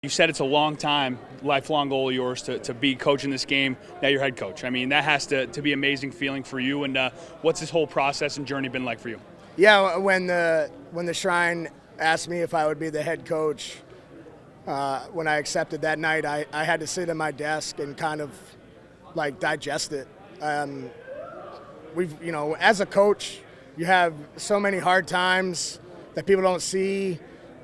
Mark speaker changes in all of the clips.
Speaker 1: You said it's a long time, lifelong goal of yours to be coaching this game. Now you're head coach. I mean, that has to be an amazing feeling for you. And what's this whole process and journey been like for you?
Speaker 2: Yeah, when the Shrine asked me if I would be the head coach, when I accepted that night, I had to sit at my desk and kind of like digest it. As a coach, you have so many hard times that people don't see.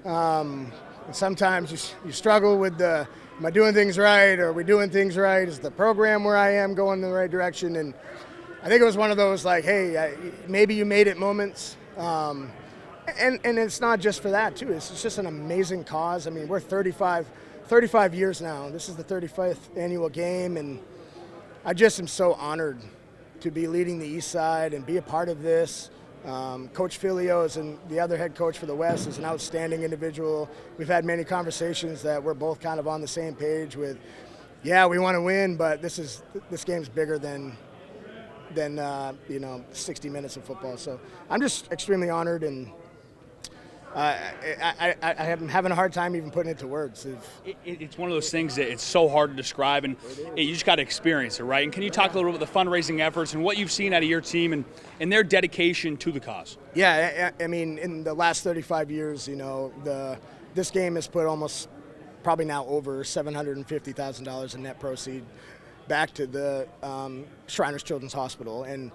Speaker 2: And sometimes you struggle with am I doing things right? Are we doing things right? Is the program where I am going in the right direction? And I think it was one of those like, hey, maybe you made it moments. And it's not just for that too. It's just an amazing cause. I mean, we're 35 years now. This is the 35th annual game, and I just am so honored to be leading the East Side and be a part of this. Coach Filio and the other head coach for the West is an outstanding individual. We've had many conversations that we're both kind of on the same page with. Yeah, we want to win, but this game's bigger than 60 minutes of football. So I'm just extremely honored, and I'm having a hard time even putting it to words.
Speaker 1: It's one of those things that it's so hard to describe, and you just got to experience it, right? And can you talk a little bit about the fundraising efforts and what you've seen out of your team and their dedication to the cause?
Speaker 2: Yeah, I mean, in the last 35 years, this game has put almost probably now over $750,000 in net proceed back to the Shriners Children's Hospital. And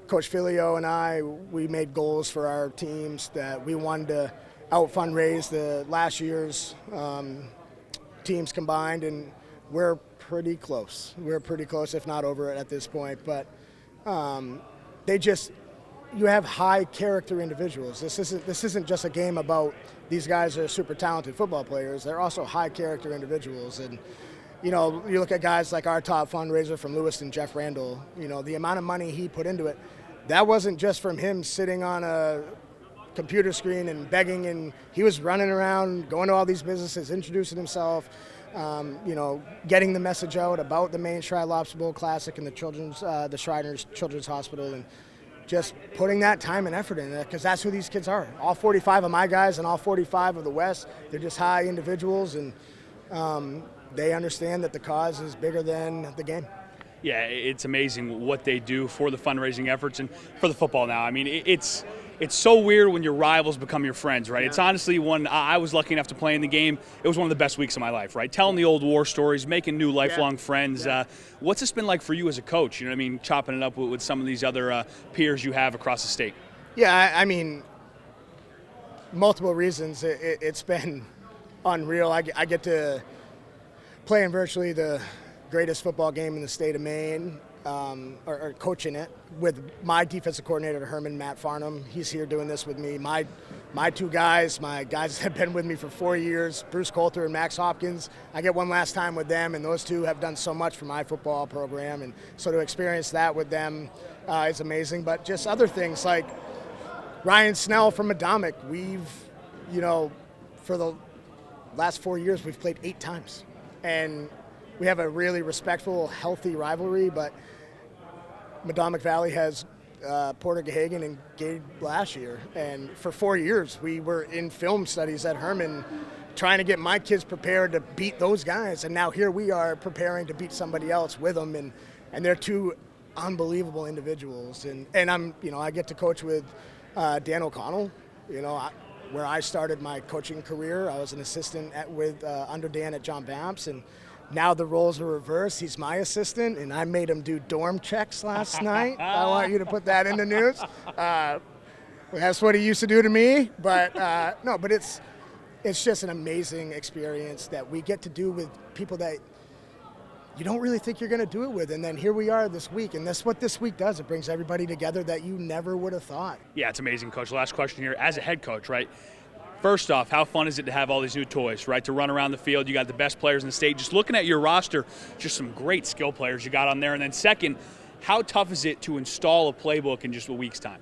Speaker 2: Coach Filio and I, we made goals for our teams that we wanted to out-fundraise the last year's teams combined, and we're pretty close. We're pretty close, if not over it at this point. But you have high character individuals. This isn't just a game about these guys are super talented football players. They're also high character individuals. And you look at guys like our top fundraiser from Lewiston, Jeff Randall, the amount of money he put into it, that wasn't just from him sitting on a computer screen and begging, and he was running around, going to all these businesses, introducing himself, getting the message out about the Main Shrine Lobster Bowl Classic and the Shriners Children's Hospital, and just putting that time and effort in it, because that's who these kids are. All 45 of my guys and all 45 of the West, they're just high individuals, and they understand that the cause is bigger than the game.
Speaker 1: Yeah, it's amazing what they do for the fundraising efforts and for the football now. I mean, it's so weird when your rivals become your friends, right? Yeah. It's honestly one I was lucky enough to play in the game. It was one of the best weeks of my life, right? Telling the old war stories, making new lifelong friends. Yeah. What's this been like for you as a coach? You know what I mean? Chopping it up with some of these other peers you have across the state.
Speaker 2: Yeah, I mean, multiple reasons. It's been unreal. I get to play in virtually the greatest football game in the state of Maine, or coaching it with my defensive coordinator, Matt Farnham. He's here doing this with me. My two guys, my guys that have been with me for 4 years, Bruce Coulter and Max Hopkins, I get one last time with them, and those two have done so much for my football program, and so to experience that with them is amazing. But just other things like Ryan Snell from Madomic, for the last 4 years, we've played 8 times. And we have a really respectful, healthy rivalry, but Madomic Valley has Porter Gahagan and Gabe last year. And for 4 years, we were in film studies at Herman trying to get my kids prepared to beat those guys. And now here we are preparing to beat somebody else with them. And they're two unbelievable individuals. And I get to coach with Dan O'Connell, where I started my coaching career. I was an assistant under Dan at John Bamps, and now the roles are reversed. He's my assistant, and I made him do dorm checks last night. I want you to put that in the news. That's what he used to do to me. But but it's just an amazing experience that we get to do with people that you don't really think you're going to do it with. And then here we are this week, and that's what this week does. It brings everybody together that you never would have thought.
Speaker 1: Yeah, it's amazing, Coach. Last question here. As a head coach, right? First off, how fun is it to have all these new toys, right? To run around the field, you got the best players in the state. Just looking at your roster, just some great skill players you got on there. And then second, how tough is it to install a playbook in just a week's time?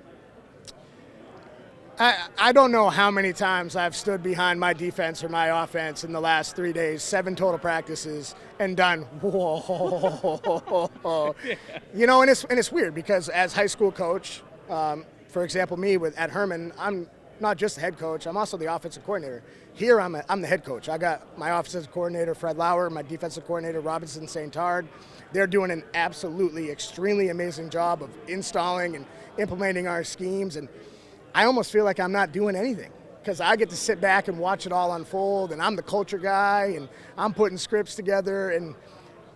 Speaker 2: I don't know how many times I've stood behind my defense or my offense in the last 3 days, 7 total practices, and done, whoa. Yeah. And it's weird because as high school coach, for example, me at Herman, not just the head coach. I'm also the offensive coordinator. Here, I'm the head coach. I got my offensive coordinator, Fred Lauer, my defensive coordinator, Robinson St. Tard. They're doing an absolutely extremely amazing job of installing and implementing our schemes. And I almost feel like I'm not doing anything because I get to sit back and watch it all unfold. And I'm the culture guy, and I'm putting scripts together. And,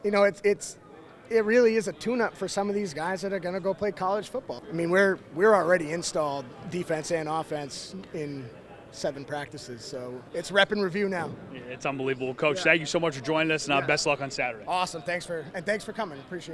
Speaker 2: you know, it really is a tune-up for some of these guys that are going to go play college football. I mean, we're already installed defense and offense in 7 practices, so it's rep and review now.
Speaker 1: It's unbelievable. Coach, thank you so much for joining us, and best luck on Saturday.
Speaker 2: Awesome. Thanks for coming. Appreciate it.